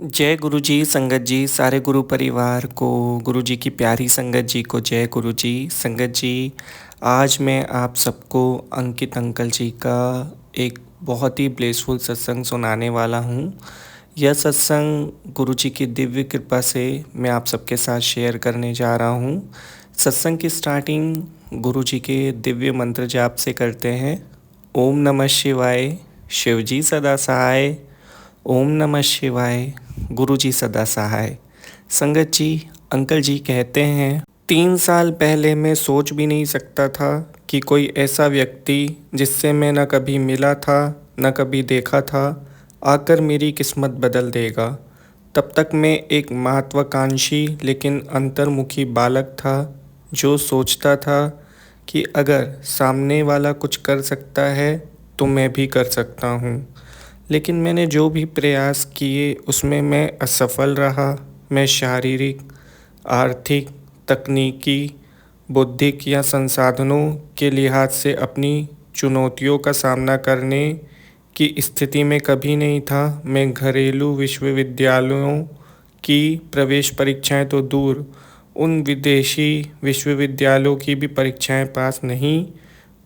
जय गुरु जी, संगत जी, सारे गुरु परिवार को, गुरु जी की प्यारी संगत जी को जय गुरु जी। संगत जी, आज मैं आप सबको अंकित अंकल जी का एक बहुत ही ब्लेसफुल सत्संग सुनाने वाला हूँ। यह सत्संग गुरु जी की दिव्य कृपा से मैं आप सबके साथ शेयर करने जा रहा हूँ। सत्संग की स्टार्टिंग गुरु जी के दिव्य मंत्र जाप से करते हैं। ओम नमः शिवाय, शिवजी सदा सहाय। ओम नमः शिवाय, गुरु जी सदा सहाय। संगत जी, अंकल जी कहते हैं, 3 साल पहले मैं सोच भी नहीं सकता था कि कोई ऐसा व्यक्ति जिससे मैं न कभी मिला था न कभी देखा था, आकर मेरी किस्मत बदल देगा। तब तक मैं एक महत्वाकांक्षी लेकिन अंतर्मुखी बालक था, जो सोचता था कि अगर सामने वाला कुछ कर सकता है तो मैं भी कर सकता हूँ। लेकिन मैंने जो भी प्रयास किए उसमें मैं असफल रहा। मैं शारीरिक, आर्थिक, तकनीकी, बौद्धिक या संसाधनों के लिहाज से अपनी चुनौतियों का सामना करने की स्थिति में कभी नहीं था। मैं घरेलू विश्वविद्यालयों की प्रवेश परीक्षाएं तो दूर, उन विदेशी विश्वविद्यालयों की भी परीक्षाएं पास नहीं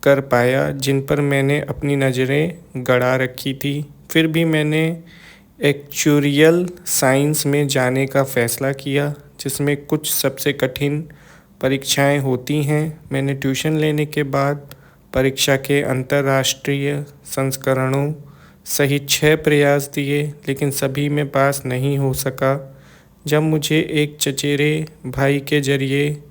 कर पाया जिन पर मैंने अपनी नज़रें गड़ा रखी थी। फिर भी मैंने एक्चुरियल साइंस में जाने का फ़ैसला किया, जिसमें कुछ सबसे कठिन परीक्षाएं होती हैं। मैंने ट्यूशन लेने के बाद परीक्षा के अंतर्राष्ट्रीय संस्करणों सहित 6 प्रयास दिए, लेकिन सभी में पास नहीं हो सका। जब मुझे एक चचेरे भाई के जरिए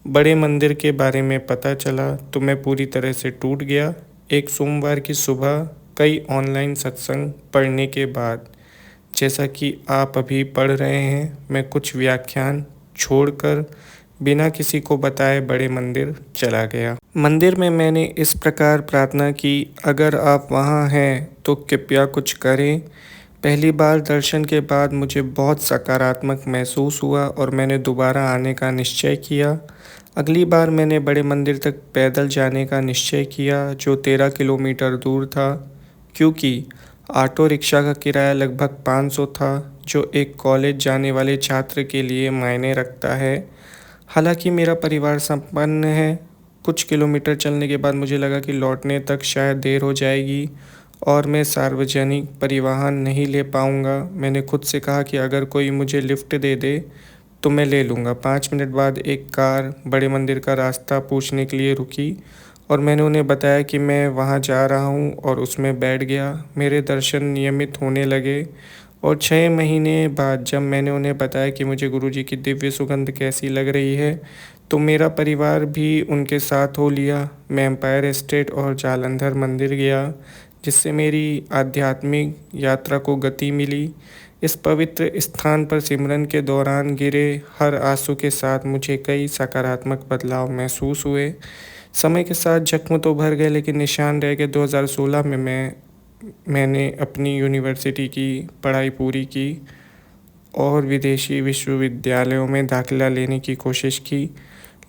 बड़े मंदिर के बारे में पता चला तो मैं पूरी तरह से टूट गया। एक सोमवार की सुबह कई ऑनलाइन सत्संग पढ़ने के बाद, जैसा कि आप अभी पढ़ रहे हैं, मैं कुछ व्याख्यान छोड़कर बिना किसी को बताए बड़े मंदिर चला गया। मंदिर में मैंने इस प्रकार प्रार्थना की, अगर आप वहाँ हैं तो कृपया कुछ करें। पहली बार दर्शन के बाद मुझे बहुत सकारात्मक महसूस हुआ और मैंने दोबारा आने का निश्चय किया। अगली बार मैंने बड़े मंदिर तक पैदल जाने का निश्चय किया, जो 13 किलोमीटर दूर था, क्योंकि ऑटो रिक्शा का किराया लगभग 500 था, जो एक कॉलेज जाने वाले छात्र के लिए मायने रखता है। हालांकि मेरा परिवार संपन्न है। कुछ किलोमीटर चलने के बाद मुझे लगा कि लौटने तक शायद देर हो जाएगी और मैं सार्वजनिक परिवहन नहीं ले पाऊंगा। मैंने खुद से कहा कि अगर कोई मुझे लिफ्ट दे दे तो मैं ले लूँगा। 5 मिनट बाद एक कार बड़े मंदिर का रास्ता पूछने के लिए रुकी और मैंने उन्हें बताया कि मैं वहां जा रहा हूं और उसमें बैठ गया। मेरे दर्शन नियमित होने लगे और 6 महीने बाद जब मैंने उन्हें बताया कि मुझे गुरुजी की दिव्य सुगंध कैसी लग रही है, तो मेरा परिवार भी उनके साथ हो लिया। मैं एम्पायर एस्टेट और जालंधर मंदिर गया, जिससे मेरी आध्यात्मिक यात्रा को गति मिली। इस पवित्र स्थान पर सिमरन के दौरान गिरे हर आंसू के साथ मुझे कई सकारात्मक बदलाव महसूस हुए। समय के साथ जख्म तो भर गए, लेकिन निशान रह गए। 2016 में मैंने अपनी यूनिवर्सिटी की पढ़ाई पूरी की और विदेशी विश्वविद्यालयों में दाखिला लेने की कोशिश की,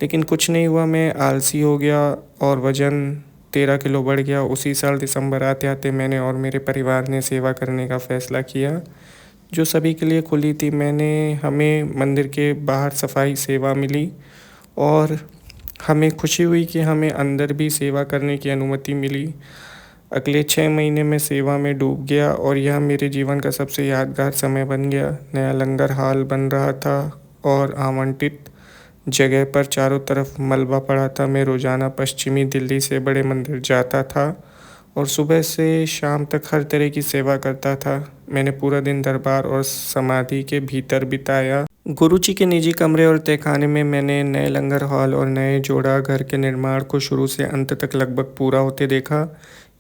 लेकिन कुछ नहीं हुआ। मैं आलसी हो गया और वज़न 13 किलो बढ़ गया। उसी साल दिसंबर आते आते मैंने और मेरे परिवार ने सेवा करने का फ़ैसला किया, जो सभी के लिए खुली थी। हमें मंदिर के बाहर सफाई सेवा मिली और हमें खुशी हुई कि हमें अंदर भी सेवा करने की अनुमति मिली। अगले 6 महीने में सेवा में डूब गया और यह मेरे जीवन का सबसे यादगार समय बन गया। नया लंगर हाल बन रहा था और आवंटित जगह पर चारों तरफ मलबा पड़ा था। मैं रोज़ाना पश्चिमी दिल्ली से बड़े मंदिर जाता था और सुबह से शाम तक हर तरह की सेवा करता था। मैंने पूरा दिन दरबार और समाधि के भीतर बिताया। गुरुजी के निजी कमरे और तहखाने में मैंने नए लंगर हॉल और नए जोड़ा घर के निर्माण को शुरू से अंत तक लगभग पूरा होते देखा।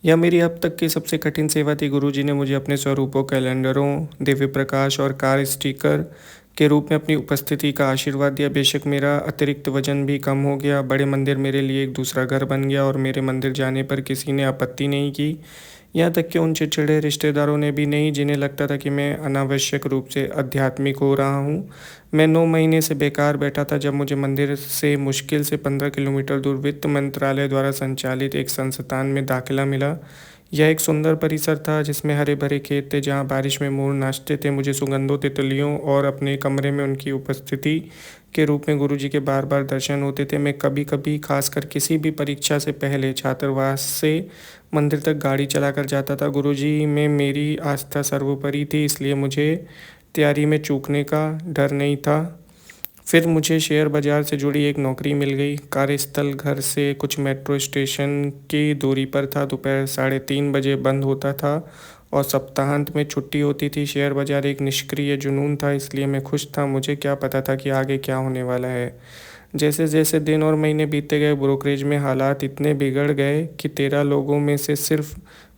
यह मेरी अब तक की सबसे कठिन सेवा थी। गुरुजी ने मुझे अपने स्वरूपों, कैलेंडरों, दिव्य प्रकाश और कार स्टिकर के रूप में अपनी उपस्थिति का आशीर्वाद दिया। बेशक मेरा अतिरिक्त वजन भी कम हो गया। बड़े मंदिर मेरे लिए एक दूसरा घर बन गया और मेरे मंदिर जाने पर किसी ने आपत्ति नहीं की, यहाँ तक कि उन चिड़चिड़े रिश्तेदारों ने भी नहीं, जिन्हें लगता था कि मैं अनावश्यक रूप से आध्यात्मिक हो रहा हूँ। मैं 9 महीने से बेकार बैठा था, जब मुझे मंदिर से मुश्किल से 15 किलोमीटर दूर वित्त मंत्रालय द्वारा संचालित एक संस्थान में दाखिला मिला। यह एक सुंदर परिसर था जिसमें हरे भरे खेत थे, जहाँ बारिश में मोर नाचते थे। मुझे सुगंधों, तितलियों और अपने कमरे में उनकी उपस्थिति के रूप में गुरुजी के बार बार दर्शन होते थे। मैं कभी कभी, खासकर किसी भी परीक्षा से पहले, छात्रावास से मंदिर तक गाड़ी चलाकर जाता था। गुरुजी में मेरी आस्था सर्वोपरि थी, इसलिए मुझे तैयारी में चूकने का डर नहीं था। फिर मुझे शेयर बाजार से जुड़ी एक नौकरी मिल गई। कार्यस्थल घर से कुछ मेट्रो स्टेशन की दूरी पर था। दोपहर 3:30 बजे बंद होता था और सप्ताहांत में छुट्टी होती थी। शेयर बाजार एक निष्क्रिय जुनून था, इसलिए मैं खुश था। मुझे क्या पता था कि आगे क्या होने वाला है। जैसे जैसे दिन और महीने बीतते गए, ब्रोकरेज में हालात इतने बिगड़ गए कि 13 लोगों में से सिर्फ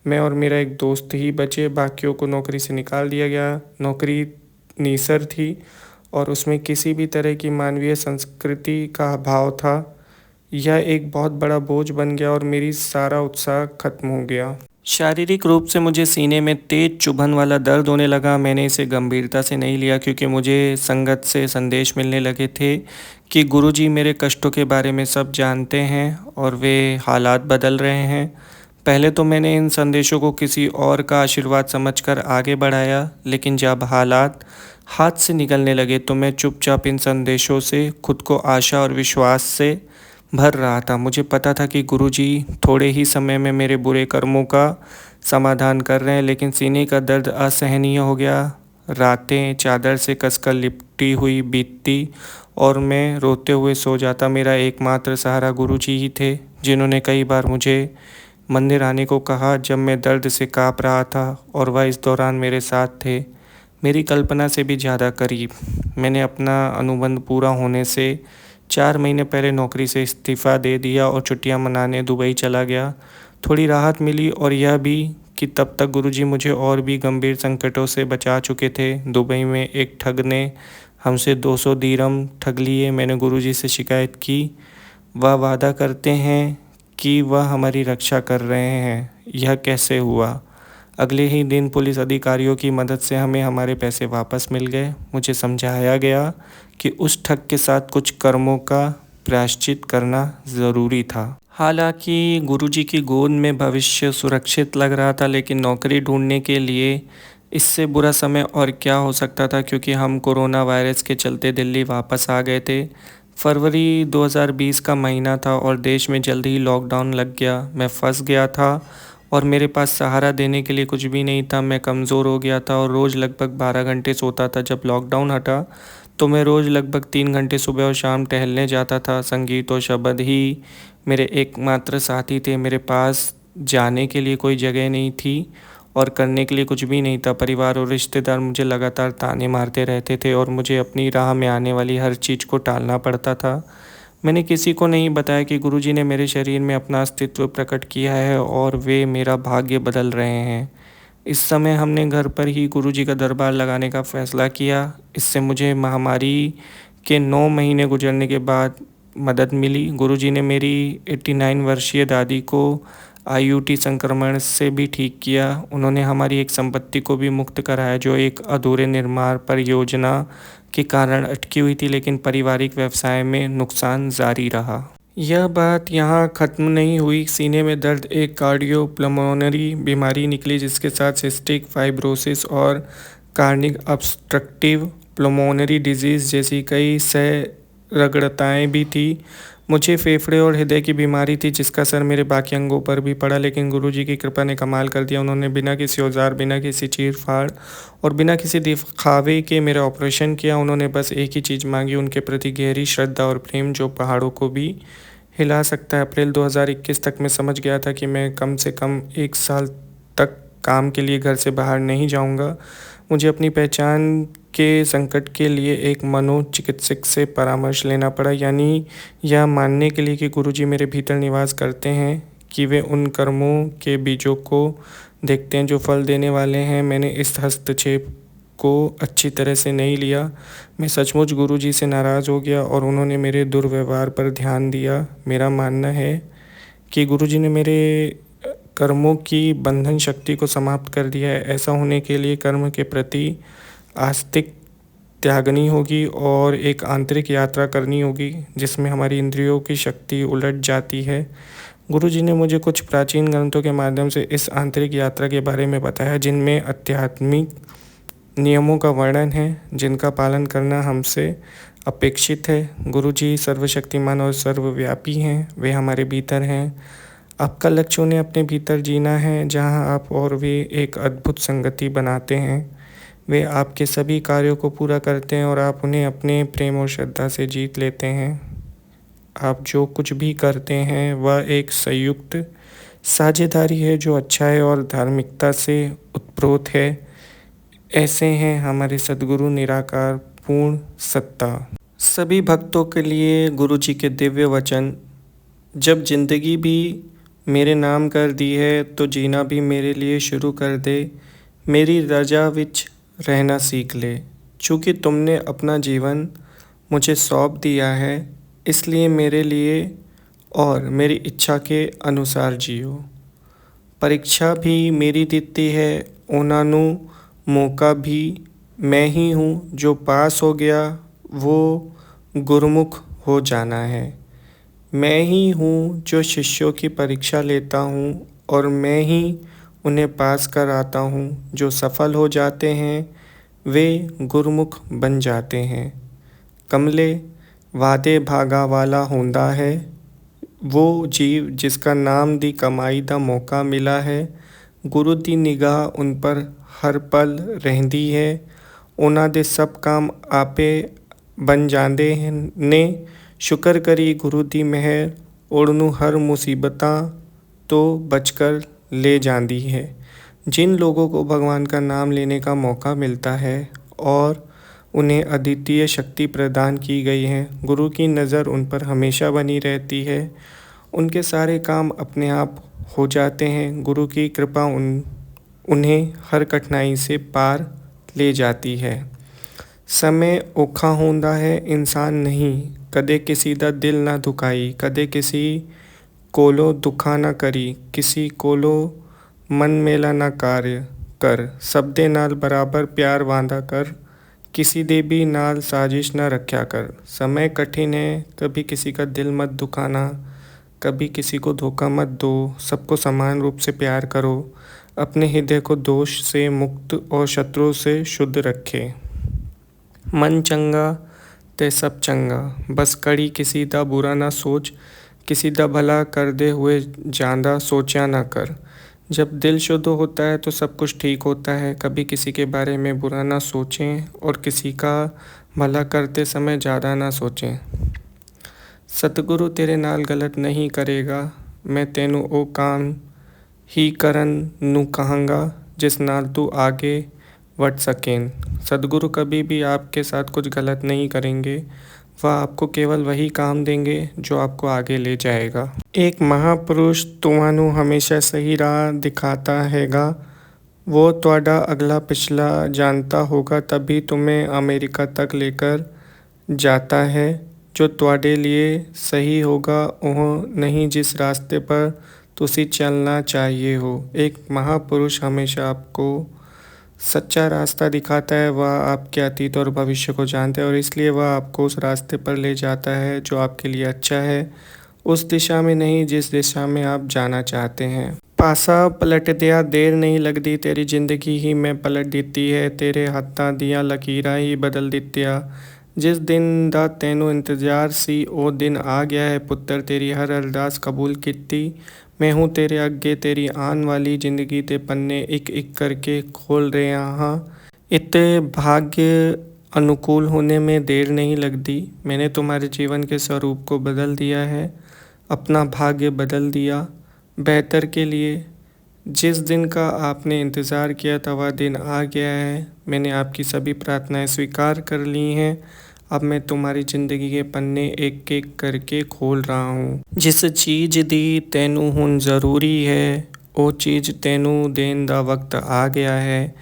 मैं और मेरा एक दोस्त ही बचे। बाकियों को नौकरी से निकाल दिया गया। नौकरी नीसर थी और उसमें किसी भी तरह की मानवीय संस्कृति का अभाव था। यह एक बहुत बड़ा बोझ बन गया और मेरी सारा उत्साह खत्म हो गया। शारीरिक रूप से मुझे सीने में तेज चुभन वाला दर्द होने लगा। मैंने इसे गंभीरता से नहीं लिया, क्योंकि मुझे संगत से संदेश मिलने लगे थे कि गुरुजी मेरे कष्टों के बारे में सब जानते हैं और वे हालात बदल रहे हैं। पहले तो मैंने इन संदेशों को किसी और का आशीर्वाद समझकर आगे बढ़ाया, लेकिन जब हालात हाथ से निकलने लगे तो मैं चुपचाप इन संदेशों से खुद को आशा और विश्वास से भर रहा था। मुझे पता था कि गुरुजी थोड़े ही समय में मेरे बुरे कर्मों का समाधान कर रहे हैं, लेकिन सीने का दर्द असहनीय हो गया। रातें चादर से कसकर लिपटी हुई बीतती और मैं रोते हुए सो जाता। मेरा एकमात्र सहारा गुरुजी ही थे, जिन्होंने कई बार मुझे मंदिर आने को कहा जब मैं दर्द से काँप रहा था, और वह इस दौरान मेरे साथ थे, मेरी कल्पना से भी ज़्यादा करीब। मैंने अपना अनुबंध पूरा होने से 4 महीने पहले नौकरी से इस्तीफ़ा दे दिया और छुट्टियां मनाने दुबई चला गया। थोड़ी राहत मिली, और यह भी कि तब तक गुरुजी मुझे और भी गंभीर संकटों से बचा चुके थे। दुबई में एक ठग ने हमसे 200 दिरहम ठग लिए। मैंने गुरुजी से शिकायत की। वह वादा करते हैं कि वह हमारी रक्षा कर रहे हैं। यह कैसे हुआ? अगले ही दिन पुलिस अधिकारियों की मदद से हमें हमारे पैसे वापस मिल गए। मुझे समझाया गया कि उस ठग के साथ कुछ कर्मों का प्रायश्चित करना ज़रूरी था। हालांकि गुरुजी की गोद में भविष्य सुरक्षित लग रहा था, लेकिन नौकरी ढूंढने के लिए इससे बुरा समय और क्या हो सकता था, क्योंकि हम कोरोना वायरस के चलते दिल्ली वापस आ गए थे। फरवरी 2020 का महीना था और देश में जल्द ही लॉकडाउन लग गया। मैं फंस गया था और मेरे पास सहारा देने के लिए कुछ भी नहीं था। मैं कमज़ोर हो गया था और रोज़ लगभग 12 घंटे सोता था। जब लॉकडाउन हटा तो मैं रोज़ लगभग 3 घंटे सुबह और शाम टहलने जाता था। संगीत और शब्द ही मेरे एकमात्र साथी थे। मेरे पास जाने के लिए कोई जगह नहीं थी और करने के लिए कुछ भी नहीं था। परिवार और रिश्तेदार मुझे लगातार ताने मारते रहते थे और मुझे अपनी राह में आने वाली हर चीज़ को टालना पड़ता था। मैंने किसी को नहीं बताया कि गुरुजी ने मेरे शरीर में अपना अस्तित्व प्रकट किया है और वे मेरा भाग्य बदल रहे हैं। इस समय हमने घर पर ही गुरुजी का दरबार लगाने का फैसला किया। इससे मुझे महामारी के 9 महीने गुजरने के बाद मदद मिली। गुरुजी ने मेरी 89 वर्षीय दादी को IUT संक्रमण से भी ठीक किया। उन्होंने हमारी एक संपत्ति को भी मुक्त कराया, जो एक अधूरे निर्माण परियोजना के कारण अटकी हुई थी, लेकिन पारिवारिक व्यवसाय में नुकसान जारी रहा। यह बात यहाँ ख़त्म नहीं हुई। सीने में दर्द एक कार्डियोपल्मोनरी बीमारी निकली, जिसके साथ सिस्टिक फाइब्रोसिस और कार्डिक ऑब्स्ट्रक्टिव प्ल्मोनरी डिजीज़ जैसी कई रगड़ताएँ भी थी। मुझे फेफड़े और हृदय की बीमारी थी, जिसका असर मेरे बाकी अंगों पर भी पड़ा, लेकिन गुरुजी की कृपा ने कमाल कर दिया। उन्होंने बिना किसी औजार, बिना किसी चीर-फाड़ और बिना किसी दिखावे के मेरा ऑपरेशन किया। उन्होंने बस एक ही चीज़ मांगी, उनके प्रति गहरी श्रद्धा और प्रेम, जो पहाड़ों को भी हिला सकता है। अप्रैल 2021 तक मैं समझ गया था कि मैं कम से कम 1 साल तक काम के लिए घर से बाहर नहीं जाऊंगा। मुझे अपनी पहचान के संकट के लिए एक मनोचिकित्सक से परामर्श लेना पड़ा, यानी यह मानने के लिए कि गुरुजी मेरे भीतर निवास करते हैं, कि वे उन कर्मों के बीजों को देखते हैं जो फल देने वाले हैं। मैंने इस हस्तक्षेप को अच्छी तरह से नहीं लिया। मैं सचमुच गुरुजी से नाराज़ हो गया और उन्होंने मेरे दुर्व्यवहार पर ध्यान दिया। मेरा मानना है कि गुरुजी ने मेरे कर्मों की बंधन शक्ति को समाप्त कर दिया है। ऐसा होने के लिए कर्म के प्रति आस्तिक त्यागनी होगी और एक आंतरिक यात्रा करनी होगी, जिसमें हमारी इंद्रियों की शक्ति उलट जाती है। गुरु जी ने मुझे कुछ प्राचीन ग्रंथों के माध्यम से इस आंतरिक यात्रा के बारे में बताया, जिनमें आध्यात्मिक नियमों का वर्णन है, जिनका पालन करना हमसे अपेक्षित है। गुरु जी सर्वशक्तिमान और सर्वव्यापी हैं, वे हमारे भीतर हैं। आपका लक्ष्य उन्हें अपने भीतर जीना है, जहां आप और वे एक अद्भुत संगति बनाते हैं। वे आपके सभी कार्यों को पूरा करते हैं और आप उन्हें अपने प्रेम और श्रद्धा से जीत लेते हैं। आप जो कुछ भी करते हैं वह एक संयुक्त साझेदारी है जो अच्छाई और धार्मिकता से उत्प्रोत है। ऐसे हैं हमारे सद्गुरु निराकार पूर्ण सत्ता। सभी भक्तों के लिए गुरु जी के दिव्य वचन। जब जिंदगी भी मेरे नाम कर दी है तो जीना भी मेरे लिए शुरू कर दे। मेरी रजा विच रहना सीख ले। चूँकि तुमने अपना जीवन मुझे सौंप दिया है, इसलिए मेरे लिए और मेरी इच्छा के अनुसार जियो। परीक्षा भी मेरी दित्ती है, उन्हां मौका भी मैं ही हूँ। जो पास हो गया वो गुरुमुख हो जाना है। मैं ही हूँ जो शिष्यों की परीक्षा लेता हूँ और मैं ही उन्हें पास कर आता हूँ। जो सफल हो जाते हैं वे गुरुमुख बन जाते हैं। कमले वादे भागा वाला होंदा है, वो जीव जिसका नाम दी कमाई दा मौका मिला है। गुरु दी निगाह उन पर हर पल रहंदी है। उन्हां दे सब काम आपे बन जांदे ने। शुक्र करी गुरु दी मेहर, उड़नू हर मुसीबतां तो बचकर ले जांदी है। जिन लोगों को भगवान का नाम लेने का मौका मिलता है और उन्हें अद्वितीय शक्ति प्रदान की गई है, गुरु की नज़र उन पर हमेशा बनी रहती है। उनके सारे काम अपने आप हो जाते हैं। गुरु की कृपा उन्हें हर कठिनाई से पार ले जाती है। समय औखा होंदा है, इंसान नहीं कदे किसी दा दिल ना दुखाई। कदे किसी कोलो दुखा ना करी, किसी कोलो मन मेला ना कार्य कर। सबदे नाल बराबर प्यार वांदा कर, किसी दे भी नाल साजिश ना रख्या कर। समय कठिन है, कभी किसी का दिल मत दुखाना, कभी किसी को धोखा मत दो। सबको समान रूप से प्यार करो। अपने हृदय को दोष से मुक्त और शत्रुओं से शुद्ध रखे। मन चंगा ते सब चंगा, बस कड़ी किसी दा बुरा ना सोच। किसी दा भला कर दे हुए जांदा सोचा ना कर। जब दिल शुद्ध होता है तो सब कुछ ठीक होता है। कभी किसी के बारे में बुरा ना सोचें और किसी का भला करते समय ज़्यादा ना सोचें। सतगुरु तेरे नाल गलत नहीं करेगा। मैं तेनू ओ काम ही करन नू कहांगा जिस नाल तू आगे बढ़ सकें। सदगुरु कभी भी आपके साथ कुछ गलत नहीं करेंगे। वह आपको केवल वही काम देंगे जो आपको आगे ले जाएगा। एक महापुरुष तुहानू हमेशा सही राह दिखाता हैगा। वो ਤੁਹਾਡਾ अगला पिछला जानता होगा, तभी तुम्हें अमेरिका तक लेकर जाता है। जो ਤੁਹਾਡੇ लिए सही होगा वह नहीं जिस रास्ते पर तुसी चलना चाहिए हो। एक महापुरुष हमेशा आपको सच्चा रास्ता दिखाता है। वह आपके अतीत और भविष्य को जानता है और इसलिए वह आपको उस रास्ते पर ले जाता है जो आपके लिए अच्छा है, उस दिशा में नहीं जिस दिशा में आप जाना चाहते हैं। पासा पलट दिया देर नहीं लगती, तेरी जिंदगी ही में पलट देती है। तेरे हत्थां दियां लकीरां ही बदल दित्तियां। जिस दिन दा तैनू इंतजार सी ओ दिन आ गया है पुੱਤਰ। तेरी हर अरदास कबूल कीती। मैं हूँ तेरे अगे, तेरी आने वाली जिंदगी के पन्ने एक एक करके खोल रहा हाँ। इतने भाग्य अनुकूल होने में देर नहीं लगती। मैंने तुम्हारे जीवन के स्वरूप को बदल दिया है, अपना भाग्य बदल दिया बेहतर के लिए। जिस दिन का आपने इंतज़ार किया था वह दिन आ गया है। मैंने आपकी सभी प्रार्थनाएं स्वीकार कर ली हैं। अब मैं तुम्हारी ज़िंदगी के पन्ने एक एक करके खोल रहा हूँ। जिस चीज़ दी तैनू हुण ज़रूरी है, वो चीज़ तैनू देन दा वक्त आ गया है।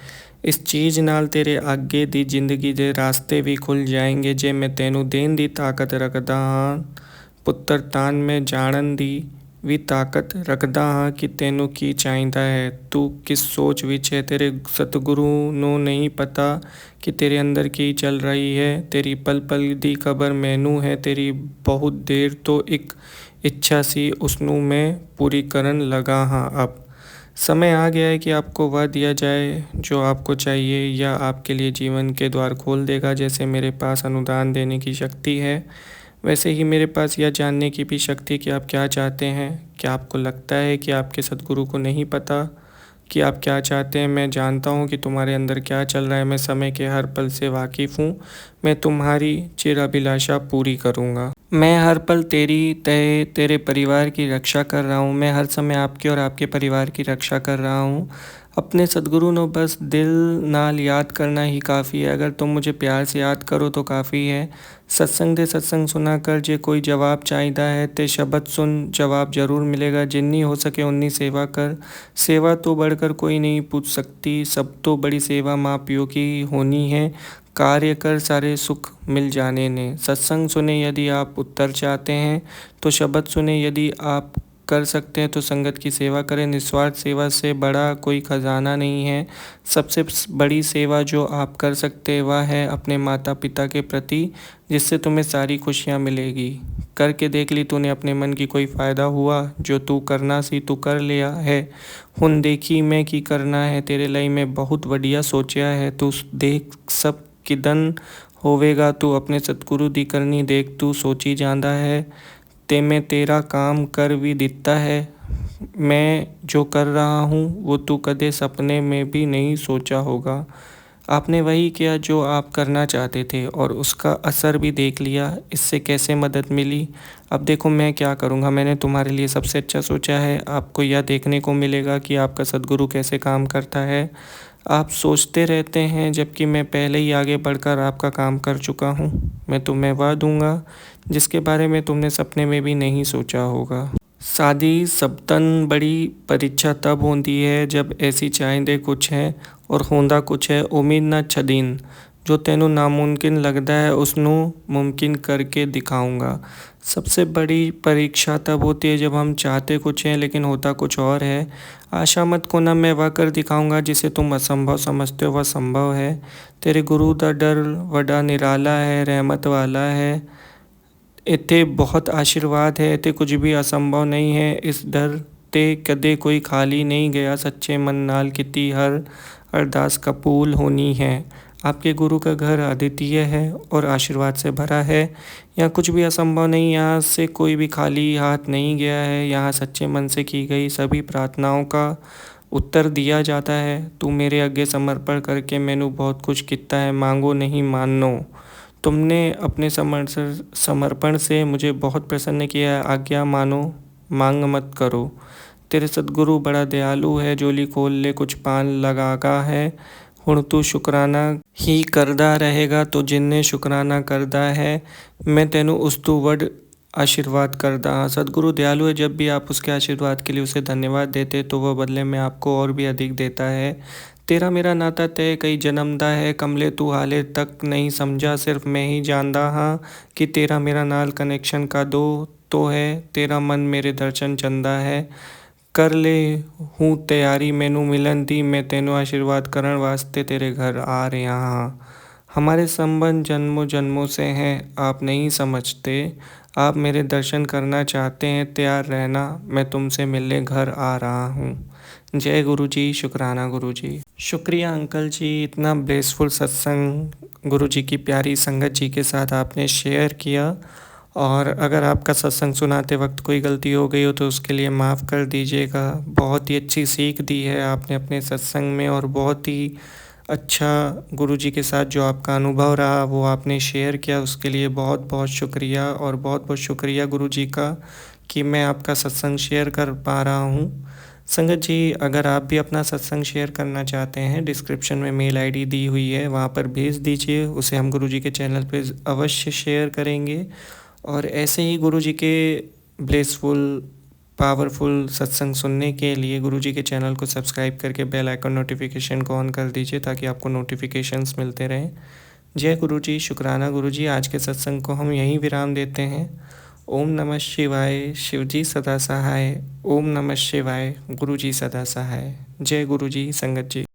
इस चीज़ नाल तेरे आगे दी जिंदगी दे रास्ते भी खुल जाएंगे। जे मैं तैनू देन दी ताकत रखदा हाँ पुੱਤਰ, तान मैं जानन दी ਵੀ ਤਾਕਤ ਰੱਖਦਾ ਹਾਂ ਕਿ ਤੈਨੂੰ ਕੀ ਚਾਹੀਦਾ ਹੈ। ਤੂੰ ਕਿਸ ਸੋਚ ਵਿੱਚ ਹੈ। ਤੇਰੇ ਸਤਿਗੁਰੂ ਨੂੰ ਨਹੀਂ ਪਤਾ ਕਿ ਤੇਰੇ ਅੰਦਰ ਕੀ ਚੱਲ ਰਹੀ ਹੈ। ਤੇਰੀ ਪਲ ਪਲ ਦੀ ਖਬਰ ਮੈਨੂੰ ਹੈ। ਤੇਰੀ ਬਹੁਤ ਦੇਰ ਤੋਂ ਇੱਕ ਇੱਛਾ ਸੀ, ਉਸਨੂੰ मैं पूरी ਕਰਨ लगा हाँ। अब समय आ गया है कि आपको वह दिया जाए जो आपको चाहिए, या आपके लिए जीवन के द्वार खोल देगा। जैसे मेरे पास अनुदान देने की शक्ति है, वैसे ही मेरे पास यह जानने की भी शक्ति कि आप क्या चाहते हैं। क्या आपको लगता है कि आपके सद्गुरु को नहीं पता कि आप क्या चाहते हैं? मैं जानता हूँ कि तुम्हारे अंदर क्या चल रहा है। मैं समय के हर पल से वाकिफ़ हूँ। मैं तुम्हारी चिराभिलाषा पूरी करूँगा। मैं हर पल तेरे परिवार की रक्षा कर रहा हूँ। मैं हर समय आपके और आपके परिवार की रक्षा कर रहा हूँ। अपने सद्गुरु ਨੂੰ बस दिल ਨਾਲ याद करना ही काफ़ी है। अगर तुम मुझे प्यार से याद करो तो काफ़ी है। सत्संग दे सत्संग सुना कर जे कोई जवाब चाहिदा है ते शब्द सुन, जवाब ज़रूर मिलेगा। जितनी हो सके उतनी सेवा कर। सेवा तो बढ़कर कोई नहीं पूछ सकती। सब तो बड़ी सेवा माँ पियो की होनी है। कार्य कर सारे सुख मिल जाने ने। सत्संग सुने यदि आप उत्तर चाहते हैं तो शब्द सुने। यदि आप कर सकते हैं तो संगत की सेवा करें। निस्वार्थ सेवा से बड़ा कोई खजाना नहीं है। सबसे बड़ी सेवा जो आप कर सकते हैं वह है अपने माता पिता के प्रति, जिससे तुम्हें सारी खुशियाँ मिलेगी। करके देख ली तूने अपने मन की कोई फ़ायदा हुआ? जो तू करना सी तू कर लिया है। हुन देखी मैं की करना है। तेरे ਲਈ मैं बहुत बढ़िया सोचा है। तू देख सब किदन होवेगा। तू अपने सतगुरु दी करनी देख। तू सोची ਜਾਂਦਾ है ते मैं तेरा काम कर भी दिता है। मैं जो कर रहा हूँ वो तू कदे सपने में भी नहीं सोचा होगा। आपने वही किया जो आप करना चाहते थे और उसका असर भी देख लिया। इससे कैसे मदद मिली? अब देखो मैं क्या करूँगा। मैंने तुम्हारे लिए सबसे अच्छा सोचा है। आपको यह देखने को मिलेगा कि आपका सद्गुरु कैसे काम करता है। आप सोचते रहते हैं, जबकि मैं पहले ही आगे बढ़कर आपका काम कर चुका हूँ। मैं तुम्हें वह दूंगा जिसके बारे में तुमने सपने में भी नहीं सोचा होगा। सादी सबतन बड़ी परीक्षा तब होती है जब ऐसी चाहीदे कुछ है और होंदा कुछ है। उम्मीद ना छदीन। जो तेनू नामुमकिन लगता है उसनू मुमकिन करके दिखाऊंगा। सबसे बड़ी परीक्षा तब होती है जब हम चाहते कुछ हैं लेकिन होता कुछ और है। आशा मत खोना, मैं वह कर दिखाऊंगा जिसे तुम असंभव समझते हो वह संभव है। तेरे गुरु दा डर वड्डा निराला है, रहमत वाला है। इत्थे बहुत आशीर्वाद है। इत्थे कुछ भी असंभव नहीं है। इस डर ते कदे कोई खाली नहीं गया। सच्चे मन नाल किती हर अरदास कबूल होनी है। आपके गुरु का घर अद्वितीय है और आशीर्वाद से भरा है। यहाँ कुछ भी असंभव नहीं। यहाँ से कोई भी खाली हाथ नहीं गया है। यहाँ सच्चे मन से की गई सभी प्रार्थनाओं का उत्तर दिया जाता है। तू मेरे आगे समर्पण करके मैनू बहुत कुछ किता है। मांगो नहीं मानो। तुमने अपने समर्पण से मुझे बहुत प्रसन्न किया है। आज्ञा मानो, मांग मत करो। तेरे सद्गुरु बड़ा दयालु है। जोली खोल ले कुछ पान लगागा है। हुण तू शुकराना ही करदा रहेगा। तो जिन्ने शुकराना करदा है मैं तेनू उस तू वड आशीर्वाद करदा हाँ। सद्गुरु दयालु है। जब भी आप उसके आशीर्वाद के लिए उसे धन्यवाद देते तो वह बदले में आपको और भी अधिक देता है। तेरा मेरा नाता तय कई जन्म दा है। कमले तू हाले तक नहीं समझा, सिर्फ मैं ही जानदा हाँ कि तेरा मेरा नाल कनेक्शन का दो तो है। तेरा मन मेरे दर्शन चंदा है। कर ले हूँ तैयारी मैनू मिलन दी। मैं तेनू आशीर्वाद करण वास्ते तेरे घर आ रहा हाँ। हमारे संबंध जन्मों जन्मों से हैं, आप नहीं समझते। आप मेरे दर्शन करना चाहते हैं, तैयार रहना, मैं तुमसे मिलने घर आ रहा हूँ। जय गुरु जी। शुक्राना गुरु जी। शुक्रिया अंकल जी, इतना ब्लेसफुल सत्संग गुरु जी की प्यारी संगत जी के साथ आपने शेयर किया। और अगर आपका सत्संग सुनाते वक्त कोई गलती हो गई हो तो उसके लिए माफ़ कर दीजिएगा। बहुत ही अच्छी सीख दी है आपने अपने सत्संग में, और बहुत ही अच्छा गुरु जी के साथ जो आपका अनुभव रहा वो आपने शेयर किया, उसके लिए बहुत बहुत शुक्रिया। और बहुत बहुत शुक्रिया गुरु जी का कि मैं आपका सत्संग शेयर कर पा रहा हूँ। संगत जी, अगर आप भी अपना सत्संग शेयर करना चाहते हैं, डिस्क्रिप्शन में मेल आईडी दी हुई है, वहाँ पर भेज दीजिए। उसे हम गुरु जी के चैनल पे अवश्य शेयर करेंगे। और ऐसे ही गुरु जी के ब्लेसफुल पावरफुल सत्संग सुनने के लिए गुरु जी के चैनल को सब्सक्राइब करके बेल आइकन नोटिफिकेशन को ऑन कर दीजिए ताकि आपको नोटिफिकेशंस मिलते रहें। जय गुरु जी। शुक्राना गुरु जी। आज के सत्संग को हम यहीं विराम देते हैं। ओम नमः शिवाय, शिव जी सदा सहाय। ओम नमः शिवाय, गुरु जी सदा सहाय। जय गुरु जी, संगत जी।